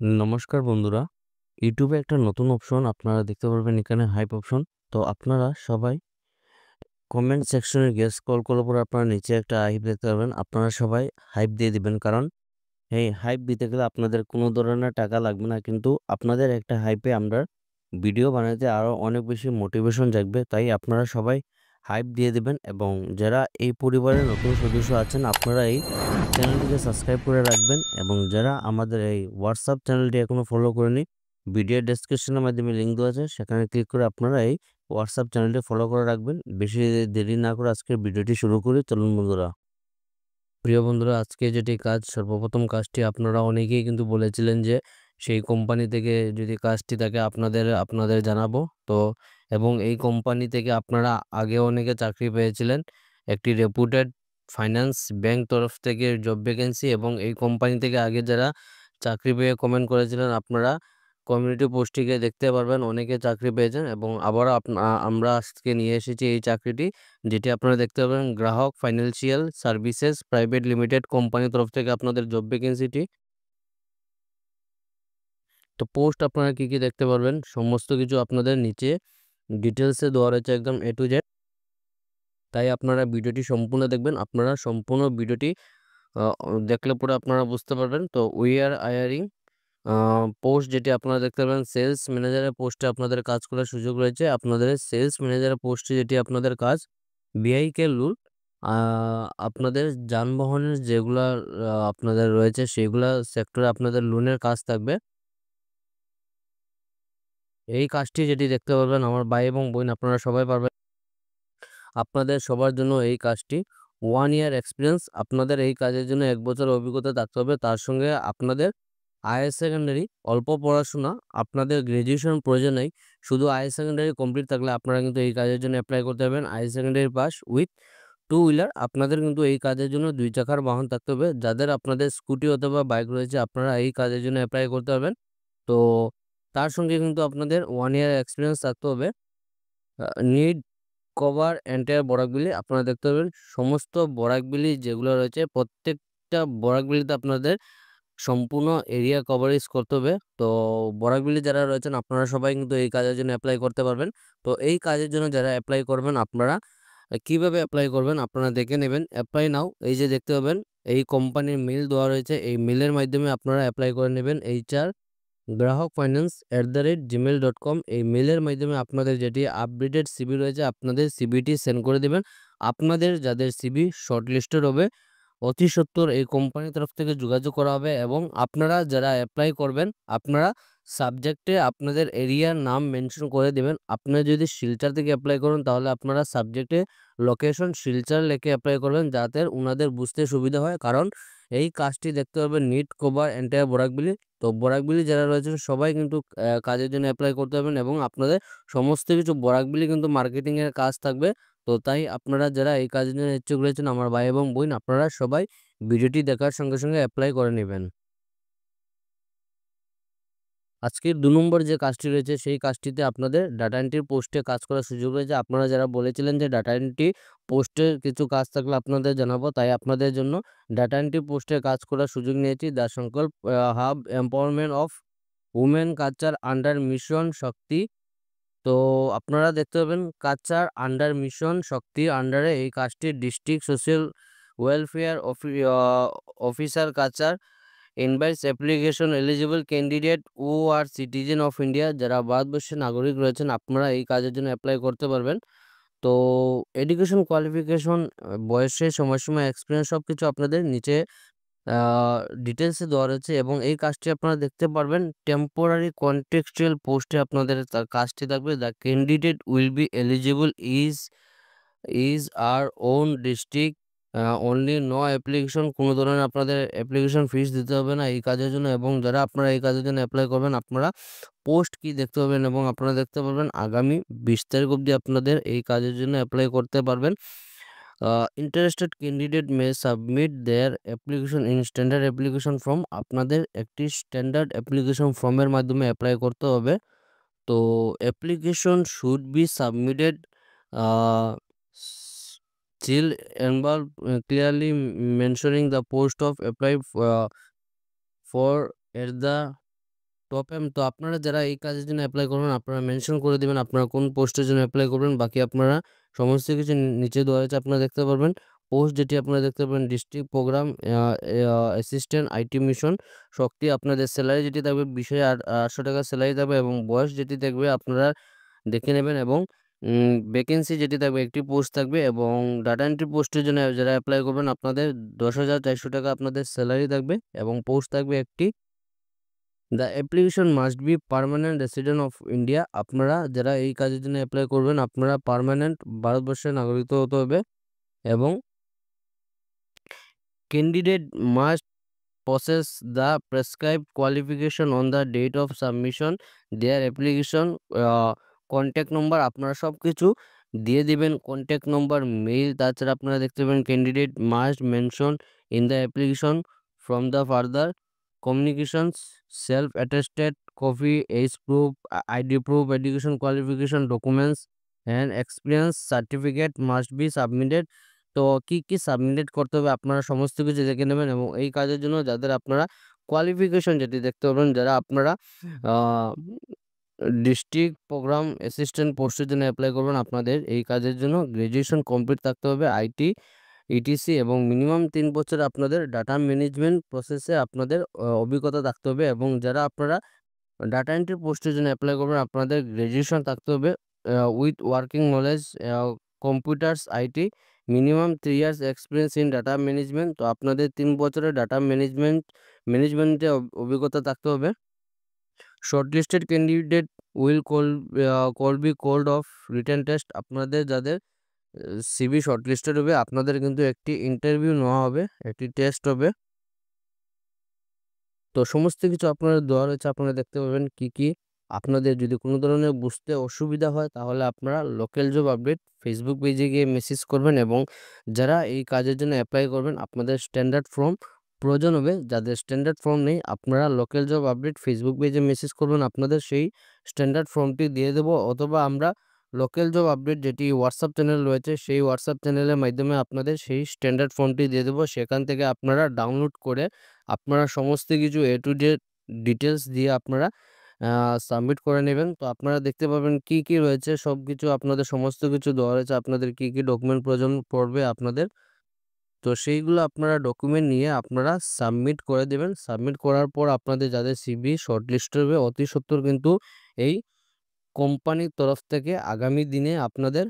নমস্কার বন্ধুরা, ইউটিউবে একটা নতুন অপশন আপনারা দেখতে পারবেন, এখানে হাইপ অপশন। তো আপনারা সবাই কমেন্ট সেকশনে গিয়ে স্ক্রল করার পর আপনারা নিচে একটা হাইপ দেখতে পারবেন। আপনারা সবাই হাইপ দিয়ে দিবেন, কারণ এই হাইপ দিতে গেলে আপনাদের কোনো ধরনের টাকা লাগবে না, কিন্তু আপনাদের একটা হাইপে আমরা ভিডিও বানাতে আরও অনেক বেশি মোটিভেশন জাগবে। তাই আপনারা সবাই হাইপ দিয়ে দিবেন, এবং যারা এই পরিবারের নতুন সদস্য আছেন আপনারা এই চ্যানেলটিকে সাবস্ক্রাইব করে রাখবেন, এবং যারা আমাদের এই হোয়াটসঅ্যাপ চ্যানেলটি এখনও ফলো করেনি, ভিডিও ডেসক্রিপশনের মাধ্যমে লিঙ্ক দেওয়া আছে, সেখানে ক্লিক করে আপনারা এই হোয়াটসঅ্যাপ চ্যানেলটি ফলো করে রাখবেন। বেশি দেরি না করে আজকের ভিডিওটি শুরু করি, চলুন বন্ধুরা। প্রিয় বন্ধুরা, আজকে যেটি কাজ, সর্বপ্রথম কাজটি আপনারা অনেকেই কিন্তু বলেছিলেন যে সেই কোম্পানি থেকে যদি কাজটি থাকে আপনাদের আপনাদের জানাবো। তো এবং এই কোম্পানি থেকে আপনারা আগে অনেকে চাকরি পেয়েছিলেন, একটি রেপুটেড ফাইন্যান্স ব্যাংক তরফ থেকে জব ভ্যাকেন্সি, এবং এই কোম্পানি থেকে আগে যারা চাকরি পেয়ে কমেন্ট করেছিলেন আপনারা কমিউনিটি পোস্টটিকে দেখতে পারবেন, অনেকে চাকরি পেয়েছেন। এবং আবারও আমরা আজকে নিয়ে এসেছি এই চাকরিটি, যেটি আপনারা দেখতে পাবেন গ্রাহক ফাইন্যান্সিয়াল সার্ভিসেস প্রাইভেট লিমিটেড কোম্পানির তরফ থেকে আপনাদের জব ভ্যাকেন্সিটি। তো পোস্ট আপনারা কি কি দেখতে পারবেন সমস্ত কিছু আপনাদের নিচে ডিটেলসে দেওয়া রয়েছে, একদম এ টু জেড। তাই আপনারা ভিডিওটি সম্পূর্ণ দেখবেন। আপনারা সম্পূর্ণ ভিডিওটি দেখলে পরে আপনারা বুঝতে পারবেন। তো উই আর হায়ারিং পোস্ট, যেটি আপনারা দেখতে পাবেন সেলস ম্যানেজারের পোস্টে আপনাদের কাজ করার সুযোগ রয়েছে। আপনাদের সেলস ম্যানেজারের পোস্টে যেটি আপনাদের কাজ, ভেহিক্যাল রুল, আপনাদের যানবাহনের যেগুলা আপনাদের রয়েছে সেগুলা সেক্টরে আপনাদের লোনের কাজ থাকবে। এই কাজটি যেটি দেখতে পারবেন আমার ভাই এবং বোন আপনারা সবাই পারবেন। আপনাদের সবার জন্য এই কাজটি 1 ইয়ার এক্সপিরিয়েন্স, আপনাদের এই কাজের জন্য 1 বছর অভিজ্ঞতা থাকতে হবে। তার সঙ্গে আপনাদের হায়ার সেকেন্ডারি অল্প পড়াশোনা, আপনাদের গ্র্যাজুয়েশন প্রয়োজন নেই, শুধু হায়ার সেকেন্ডারি কমপ্লিট থাকলে আপনারা কিন্তু এই কাজের জন্য অ্যাপ্লাই করতে পারবেন। Higher secondary pass with 2 wheeler, আপনাদের কিন্তু এই কাজের জন্য 2 চাকার বাহন থাকতে হবে। যাদের আপনাদের স্কুটি অথবা বাইক রয়েছে আপনারা এই কাজের জন্য অ্যাপ্লাই করতে পারবেন। তো তার সঙ্গে কিন্তু আপনাদের 1 ইয়ার এক্সপিরিয়েন্স থাকতে হবে। নিড কভার এন্টায়ার বরাকভ্যালি, আপনারা দেখতে পাবেন সমস্ত বরাকভ্যালি যেগুলো রয়েছে প্রত্যেকটা বরাকভ্যালিতে আপনাদের সম্পূর্ণ এরিয়া কভারেজ করতে হবে। তো বরাকভ্যালি যারা রয়েছেন আপনারা সবাই কিন্তু এই কাজের জন্য অ্যাপ্লাই করতে পারবেন। তো এই কাজের জন্য যারা অ্যাপ্লাই করবেন আপনারা কিভাবে অ্যাপ্লাই করবেন আপনারা দেখে নেবেন। অ্যাপ্লাই নাও, এই যে দেখতে পাবেন এই কোম্পানির মেল দেওয়া রয়েছে, এই মেলের মাধ্যমে আপনারা অ্যাপ্লাই করে নেবেন। HR গ্রাহক ফাইন্যান্স @gmail.com, এই মেলের মাধ্যমে আপনাদের যেটি আপডেটেড সিবি রয়েছে আপনাদের সিবিটি সেন্ড করে দেবেন। আপনাদের যাদের সিবি শর্টলিস্টেড হবে অতি সত্বর এই কোম্পানির তরফ থেকে যোগাযোগ করা হবে। এবং আপনারা যারা অ্যাপ্লাই করবেন আপনারা সাবজেক্টে আপনাদের এরিয়ার নাম মেনশন করে দেবেন। আপনারা যদি শিলচর থেকে অ্যাপ্লাই করেন তাহলে আপনারা সাবজেক্টে লোকেশন শিলচর লিখে অ্যাপ্লাই করবেন, যাতে ওনাদের বুঝতে সুবিধা হয়। কারণ এই কাজটি দেখতে হবে নিট কভার এন্টায়ার বরাকভ্যালি। তো বরাকভ্যালি যারা রয়েছেন সবাই কিন্তু কাজের জন্য অ্যাপ্লাই করতে পারবেন, এবং আপনাদের সমস্ত কিছু বরাকভ্যালি কিন্তু মার্কেটিংয়ের কাজ থাকবে। তো তাই আপনারা যারা এই কাজের জন্য ইচ্ছুক রয়েছেন আমার ভাই এবং বোন, আপনারা সবাই ভিডিওটি দেখার সঙ্গে সঙ্গে অ্যাপ্লাই করে নেবেন। আজকের 2 নম্বর যে কাজটি রয়েছে সেই কাজটিতে আপনাদের ডাটা এন্ট্রি পোস্টে কাজ করার সুযোগ রয়েছে। আপনারা যারা বলেছিলেন যে ডাটা এন্ট্রি পোস্টের কিছু কাজ থাকলে আপনাদের জানাবো, তাই আপনাদের জন্য ডাটা এন্ট্রি পোস্টে কাজ করার সুযোগ নিয়েছি। The Sankalp hub empowerment of women culture under mission Shakti. তো আপনারা দেখতে পাবেন কাচার আন্ডার মিশন শক্তির আন্ডারে এই কাজটি district social welfare officer Cachar invites application eligible candidate who are citizen of India, যারা ভারতবর্ষের নাগরিক রয়েছেন আপনারা এই কাজের জন্য অ্যাপ্লাই করতে পারবেন। তো এডুকেশন কোয়ালিফিকেশন, বয়সের সময়সীমা, এক্সপিরিয়েন্স সব কিছু আপনাদের নিচে ডিটেলসে দেওয়া রয়েছে। এবং এই কাজটি আপনারা দেখতে পারবেন টেম্পোরারি কন্টেক্সচুয়াল পোস্টে আপনাদের তার কাজটি থাকবে। The candidate will be eligible is are own district only, no application, কোনো ধরনের আপনাদের অ্যাপ্লিকেশন ফিস দিতে হবে না এই কাজের জন্য। এবং যারা আপনারা এই কাজের জন্য অ্যাপ্লাই করবেন আপনারা পোস্ট কি দেখতে পাবেন, এবং আপনারা দেখতে পারবেন আগামী 20 তারিখ অবধি আপনাদের এই কাজের জন্য অ্যাপ্লাই করতে পারবেন। Interested candidate may submit their application in standard application form, আপনাদের একটি স্ট্যান্ডার্ড অ্যাপ্লিকেশন ফর্মের মাধ্যমে অ্যাপ্লাই করতে হবে। তো application should be submitted still involve clearly mentioning the post of apply for at the তো আপনারা যারা এই কাজের জন্য এপ্লাই করবেন আপনারা মেনশন করে দিবেন আপনারা কোন পোস্টের জন্য এপ্লাই করবেন। বাকি আপনারা সমস্ত কিছু নিচে দেওয়া হয়েছে আপনারা দেখতে পারবেন। পোস্ট যেটি আপনারা দেখতে পাবেন district programme assistant IT mission Shakti. আপনাদের স্যালারি যেটি থাকবে 20,800 টাকা স্যালারি থাকবে এবং বয়স যেটি থাকবে আপনারা দেখে নেবেন এবং ভ্যাকেন্সি যেটি থাকবে একটি পোস্ট থাকবে এবং ডাটা এন্ট্রি পোস্টের জন্য যারা অ্যাপ্লাই করবেন আপনাদের 10,400 টাকা আপনাদের স্যালারি থাকবে এবং পোস্ট থাকবে একটি। The application must be permanent resident of India. আপনারা যারা এই কাজের জন্য অ্যাপ্লাই করবেন আপনারা পার্মানেন্ট ভারতবর্ষের নাগরিক হতে হবে এবং candidate must possess the prescribed qualification on the date of submission their application contact number আপনারা সব কিছু দিয়ে দিবেন কন্ট্যাক্ট নম্বর মেইল। তাছাড়া আপনারা দেখতে পাবেন candidate must mention in the application from the further communications self attested copy age proof ID proof education qualification documents and experience certificate must be submitted. তো কি সাবমিট করতে হবে আপনারা সমস্ত কিছু দেখে নেবেন এবং এই কাজের জন্য যাদের আপনারা কোয়ালিফিকেশন যেটি দেখতে পাবেন যারা আপনারা ডিস্ট্রিক্ট প্রোগ্রাম অ্যাসিস্ট্যান্ট পোস্টের জন্য অ্যাপ্লাই করবেন আপনাদের এই কাজের জন্য গ্র্যাজুয়েশন কমপ্লিট থাকতে হবে আইটি ইটিসি এবং মিনিমাম 3 বছর আপনাদের ডাটা ম্যানেজমেন্ট প্রসেসে আপনাদের অভিজ্ঞতা থাকতে হবে এবং যারা আপনারা ডাটা এন্ট্রি পোস্টের জন্য অ্যাপ্লাই করবেন আপনাদের গ্র্যাজুয়েশন থাকতে হবে with working knowledge computers IT minimum 3 years experience in data management. তো আপনাদের 3 বছরের ডাটা ম্যানেজমেন্টে অভিজ্ঞতা থাকতে হবে। Shortlisted candidate call be called of written test. আপনাদের যাদের সিভি শর্টলিস্টেড হবে আপনাদের কিন্তু একটি ইন্টারভিউ নেওয়া হবে একটি টেস্ট হবে। তো সমস্ত কিছু আপনারা দেওয়া রয়েছে আপনারা দেখতে পাবেন কি আপনাদের যদি কোনো ধরনের বুঝতে অসুবিধা হয় তাহলে আপনারা লোকাল জব আপডেট ফেসবুক পেজে গিয়ে মেসেজ করবেন এবং যারা এই কাজের জন্য অ্যাপ্লাই করবেন আপনাদের স্ট্যান্ডার্ড ফর্ম প্রয়োজন হবে। যাদের স্ট্যান্ডার্ড ফর্ম নেই আপনারা লোকাল জব আপডেট ফেসবুক পেজে মেসেজ করবেন আপনাদের সেই স্ট্যান্ডার্ড ফর্মটি দিয়ে দেবো অথবা আমরা লোকাল জব আপডেট যেটি হোয়াটসঅ্যাপ চ্যানেল রয়েছে সেই হোয়াটসঅ্যাপ চ্যানেলের মাধ্যমে আপনাদের সেই স্ট্যান্ডার্ড ফর্মটি দিয়ে দেবো। সেখান থেকে আপনারা ডাউনলোড করে আপনারা সমস্ত কিছু এ টু জেড ডিটেলস দিয়ে আপনারা সাবমিট করে নেবেন। তো আপনারা দেখতে পাবেন কি রয়েছে সব কিছু আপনাদের সমস্ত কিছু দেওয়া রয়েছে আপনাদের কি ডকুমেন্ট প্রয়োজন পড়বে আপনাদের। তো সেইগুলো আপনারা ডকুমেন্ট নিয়ে আপনারা সাবমিট করে দেবেন। সাবমিট করার পর আপনাদের যাদের সিভি শর্টলিস্ট হবে অতি সত্বর কিন্তু এই কোম্পানির তরফ থেকে আগামী দিনে আপনাদের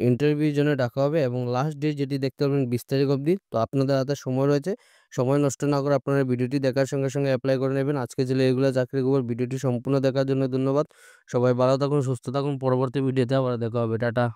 ইন্টারভিউর জন্য ডাকা হবে এবং লাস্ট ডেট যেটি দেখতে পাবেন 20 তারিখ অবধি। তো আপনাদের হাতে সময় রয়েছে সময় নষ্ট না করে আপনারা ভিডিওটি দেখার সঙ্গে সঙ্গে অ্যাপ্লাই করে নেবেন। আজকে ছিল এগুলো চাকরির খবর। ভিডিওটি সম্পূর্ণ দেখার জন্য ধন্যবাদ। সবাই ভালো থাকুন সুস্থ থাকুন পরবর্তী ভিডিওতে আবার দেখা হবে। টাটা।